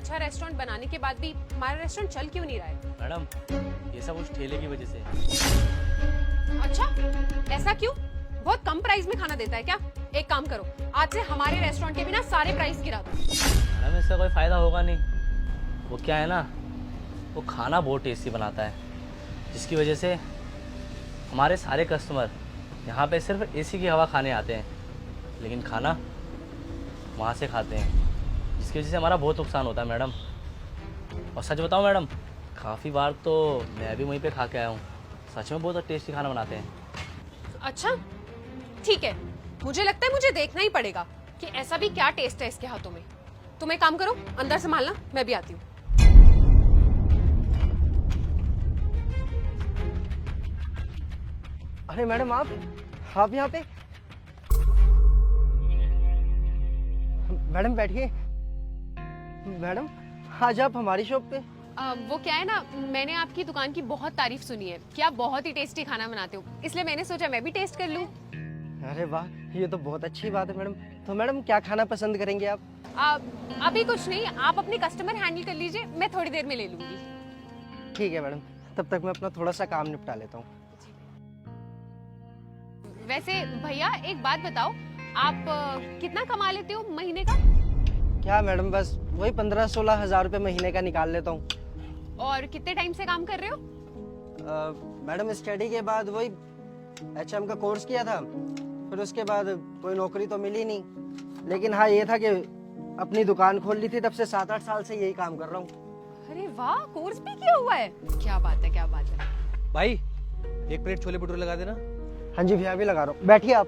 अच्छा रेस्टोरेंट बनाने के बाद भी हमारा रेस्टोरेंट चल क्यों नहीं रहा है? मैडम ये सब उस ठेले की वजह से। अच्छा, ऐसा क्यों? बहुत कम प्राइस में खाना देता है क्या? एक काम करो, आज से हमारे रेस्टोरेंट के भी ना सारे प्राइस गिरा दो। मैडम इसका कोई फ़ायदा होगा नहीं। वो क्या है ना, वो खाना बहुत टेस्टी बनाता है, जिसकी वजह से हमारे सारे कस्टमर यहाँ पे सिर्फ एसी की हवा खाने आते हैं, लेकिन खाना वहाँ से खाते हैं, जिसकी वजह से हमारा बहुत नुकसान होता है मैडम। और सच बताऊँ मैडम, काफ़ी बार तो मैं भी वहीं पे खा के आया हूँ। सच में बहुत टेस्टी खाना बनाते हैं। अच्छा ठीक है, मुझे लगता है मुझे देखना ही पड़ेगा कि ऐसा भी क्या टेस्ट है इसके हाथों में। तुम एक काम करो, अंदर संभालना, मैं भी आती हूँ। अरे मैडम आप यहाँ पे? मैडम बैठिए। मैडम आज आप हमारी शॉप पे? वो क्या है ना, मैंने आपकी दुकान की बहुत तारीफ सुनी है कि आप बहुत ही टेस्टी खाना बनाते हो, इसलिए मैंने सोचा मैं भी टेस्ट कर लूं। अरे वाह, ये तो बहुत अच्छी बात है मैडम। तो मैडम क्या खाना पसंद करेंगे आप? अभी कुछ नहीं, आप अपने कस्टमर हैंडल कर लीजिए, मैं थोड़ी देर में ले लूंगी। ठीक है मैडम, तब तक मैं अपना थोड़ा सा काम निपटा लेता हूँ। वैसे भैया एक बात बताओ, आप कितना कमा लेते हो महीने का? क्या मैडम, बस वही 15-16 हज़ार रुपये महीने का निकाल लेता हूँ। और कितने टाइम से काम कर रहे हो? मैडम स्टडी के बाद वही HM का कोर्स किया था, फिर उसके बाद कोई नौकरी तो मिली नहीं, लेकिन हाँ ये था कि अपनी दुकान खोल ली थी, तब से 7-8 साल से यही काम कर रहा हूँ। अरे वाह, कोर्स भी किया हुआ है, क्या बात है, क्या बात है। भाई एक प्लेट छोले भटूरे लगा देना। हाँ जी भैया, भी लगा रहा हूँ, बैठिए आप।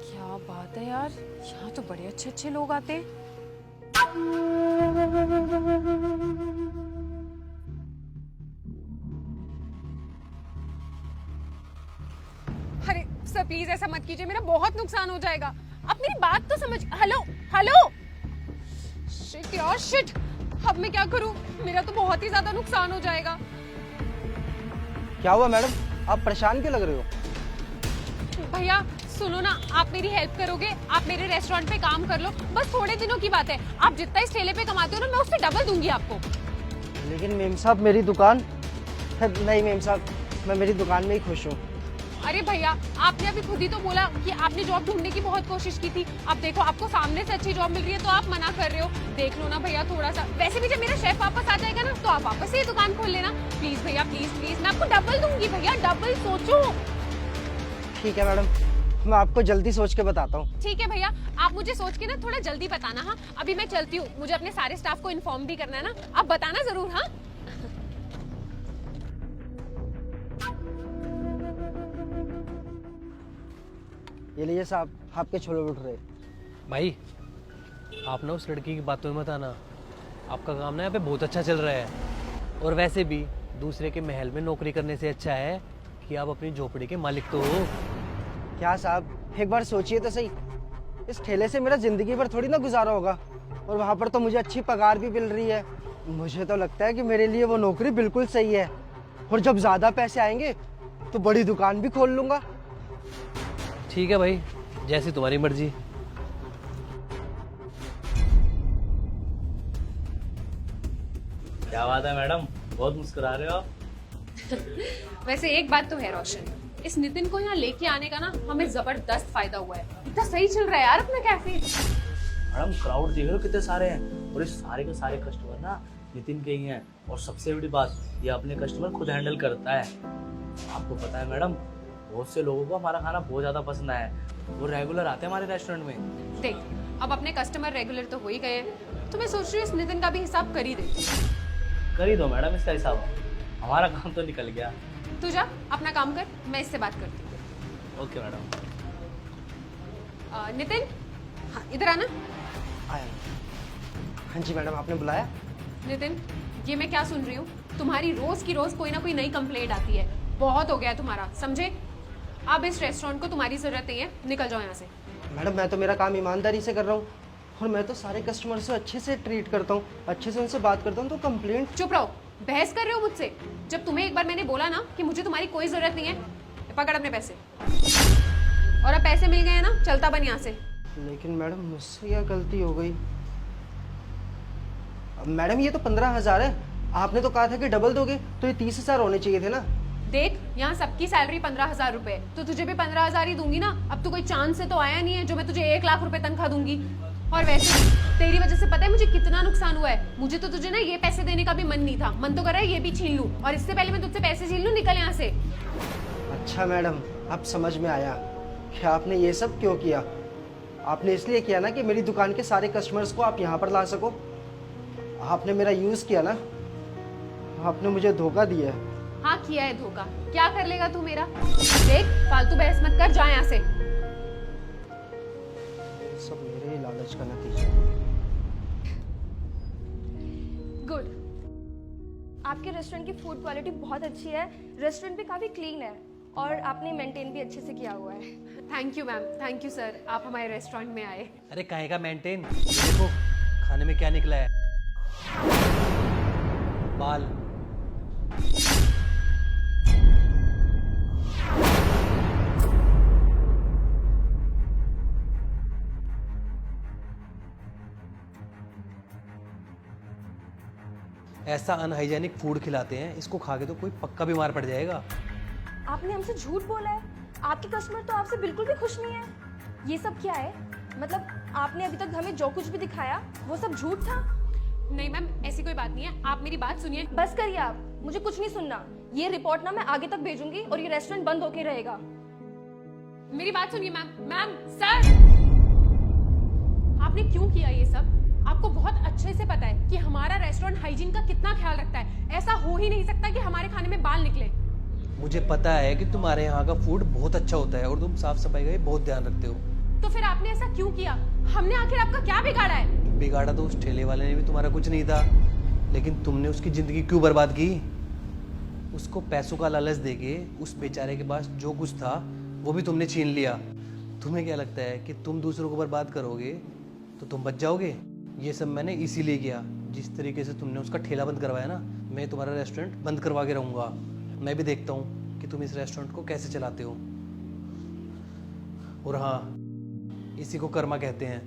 क्या बात है यार, यहाँ तो बड़े अच्छे अच्छे लोग आते हैं। अरे सर प्लीज ऐसा मत कीजिए, मेरा बहुत नुकसान हो जाएगा। आप मेरी बात तो समझ। हेलो हेलो, शिट यार शिट, अब मैं क्या करूं? मेरा तो बहुत ही ज्यादा नुकसान हो जाएगा। क्या हुआ मैडम, आप परेशान क्यों लग रहे हो? भैया सुनो ना, आप मेरी हेल्प करोगे? आप मेरे रेस्टोरेंट पे काम कर लो, बस थोड़े दिनों की बात है। आप जितना इस ठेले पे कमाते हो ना, मैं उससे डबल दूंगी आपको। लेकिन मेम साहब मेरी दुकान। नहीं मेम साहब, मैं मेरी दुकान में ही खुश हूँ। अरे भैया, आपने अभी खुद ही तो बोला कि आपने जॉब ढूंढने की बहुत कोशिश की थी। अब देखो आपको सामने से अच्छी जॉब मिल रही है तो आप मना कर रहे हो। देख लो ना भैया थोड़ा सा। वैसे भी जब मेरा शेफ वापस आ जाएगा ना, तो आप वापस से दुकान खोल लेना। प्लीज भैया, प्लीज प्लीज, मैं आपको डबल दूंगी भैया, डबल सोचो। ठीक है मैडम, मैं आपको जल्दी सोच के बताता हूँ। ठीक है भैया, आप मुझे सोच के ना थोड़ा जल्दी बताना। हाँ अभी मैं चलती हूँ, मुझे अपने सारे स्टाफ को इन्फॉर्म भी करना है ना, आप बताना जरूर। हाँ ये लीजिए साहब, आपके छोले भटूरे। भाई आप ना उस लड़की की बातों में मत आना, आपका काम ना यहाँ पे बहुत अच्छा चल रहा है। और वैसे भी दूसरे के महल में नौकरी करने से अच्छा है कि आप अपनी झोपड़ी के मालिक तो हो। क्या साहब, एक बार सोचिए तो सही, इस ठेले से मेरा जिंदगी भर थोड़ी ना गुजारा होगा, और वहाँ पर तो मुझे अच्छी पगार भी मिल रही है। मुझे तो लगता है कि मेरे लिए वो नौकरी बिल्कुल सही है, और जब ज्यादा पैसे आएंगे तो बड़ी दुकान भी खोल लूंगा। ठीक है भाई, जैसी तुम्हारी मर्जी। क्या बात है मैडम, बहुत मुस्कुरा रहे हो आप। वैसे एक बात तो है रोशन, इस नितिन को यहाँ लेके आने का ना हमें जबरदस्त फायदा हुआ है। इतना सही चल रहा है यार अपना कैफे। मैडम क्राउड देख रहे हो कितने सारे हैं, और इस सारे के सारे कस्टमर ना नितिन के ही हैं। और सबसे बड़ी बात, ये अपने कस्टमर खुद हैंडल करता है। आपको पता है मैडम, बहुत से लोगों को हमारा खाना बहुत ज़्यादा पसंद आया है, वो रेगुलर आते हैं हमारे रेस्टोरेंट में। देख, अब अपने कस्टमर रेगुलर तो हो ही गए हैं, तो मैं सोच रही हूँ इस नितिन का भी हिसाब कर ही दे। कर ही दो मैडम इसका हिसाब, हमारा काम तो निकल गया। तू जा अपना काम कर, मैं इससे बात करती हूँ। Okay madam. नितिन, हाँ इधर आना। आया। हाँ जी मैडम, आपने बुलाया? नितिन, ये मैं क्या सुन रही हूँ? तुम्हारी रोज की रोज कोई ना कोई नई कंप्लेंट आती है। बहुत हो गया तुम्हारा, समझे? अब इस रेस्टोरेंट को तुम्हारी जरूरत नहीं है, निकल जाओ यहाँ से। मैडम मैं तो मेरा काम ईमानदारी से कर रहा हूँ, और मैं तो सारे कस्टमर से अच्छे से ट्रीट करता हूँ, अच्छे से उनसे बात करता हूँ, तो कंप्लेंट। चुप रहो, बहस कर रहे हो मुझसे? जब तुम्हें एक बार मैंने बोला ना कि मुझे तुम्हारी कोई जरूरत नहीं है, पकड़ अपने पैसे। और अब पैसे मिल गए हैं ना, चलता बन यहाँ से। लेकिन मैडम मुझसे क्या गलती हो गई? मैडम ये तो 15,000 है, आपने तो कहा था कि डबल दोगे, तो ये 30,000 होने चाहिए थे ना। देख, यहाँ सबकी सैलरी 15,000 रुपए, तो तुझे भी 15,000 ही दूंगी ना। अब तो कोई चांस से तो आया नहीं है जो मैं तुझे 1 लाख रुपए तनख्वाह दूंगी। और वैसे भी तेरी वजह से पता है मुझे कितना नुकसान हुआ है। मुझे तो तुझे ना ये पैसे देने का भी मन नहीं था, मन तो कर रहा है ये भी छीन लूं, और इससे पहले मैं तुझसे पैसे छीन लूं। निकल यहाँ से। अच्छा मैडम, अब समझ में आया कि आपने ये सब क्यों किया। आपने इसलिए किया ना कि मेरी दुकान के सारे कस्टमर्स को आप यहाँ पर ला सको। आपने मेरा यूज़ किया ना, आपने मुझे धोखा दिया है। हाँ किया है धोखा। क्या कर लेगा तू मेरा? देख, फालतू बहस मत कर, जा यहाँ से। सब मेरे ही लालच का नतीजा। गुड। आपके रेस्टोरेंट की फूड क्वालिटी बहुत अच्छी है, रेस्टोरेंट भी काफ़ी क्लीन है और आपने मेंटेन भी अच्छे से किया हुआ है। Thank you ma'am, thank you sir, आप हमारे रेस्टोरेंट में आए। अरे काहे का मेंटेन, देखो खाने में क्या निकला है। बाल। ऐसा अनहाइजेनिक फूड खिलाते हैं, इसको खा के तो कोई पक्का बीमार पड़ जाएगा। आपने हमसे झूठ बोला है, आपके कस्टमर तो आपसे बिल्कुल भी खुश नहीं है। ये सब क्या है? मतलब आपने अभी तक हमें जो कुछ भी दिखाया वो सब झूठ था? नहीं मैम, ऐसी कोई बात नहीं है, आप मेरी बात सुनिए। बस करिए आप, मुझे कुछ नहीं सुनना। ये रिपोर्ट ना मैं आगे तक भेजूंगी और ये रेस्टोरेंट बंद होके रहेगा। मेरी बात सुनिए मैम। मैम, सर, आपने क्यों किया ये सब? आपको बहुत अच्छे से पता है कि हमारा रेस्टोरेंट हाइजीन का कितना ख्याल रखता है। ऐसा हो ही नहीं सकता कि हमारे खाने में बाल निकले। मुझे पता है कि तुम्हारे यहाँ का फूड बहुत अच्छा होता है और तुम साफ सफाई का भी बहुत ध्यान रखते हो। तो फिर आपने ऐसा क्यों किया? हमने आखिर आपका क्या बिगाड़ा है? बिगाड़ा तो उस ठेले वाले ने भी तुम्हारा कुछ नहीं था, लेकिन तुमने उसकी जिंदगी क्यों बर्बाद की? उसको पैसों का लालच देके उस बेचारे के पास जो कुछ था वो भी तुमने छीन लिया। तुम्हें क्या लगता है कि तुम दूसरों को बर्बाद करोगे तो तुम बच जाओगे? ये सब मैंने इसीलिए किया। जिस तरीके से तुमने उसका ठेला बंद करवाया ना, मैं तुम्हारा रेस्टोरेंट बंद करवा के रहूँगा। मैं भी देखता हूँ कि तुम इस रेस्टोरेंट को कैसे चलाते हो। और हाँ, इसी को कर्मा कहते हैं।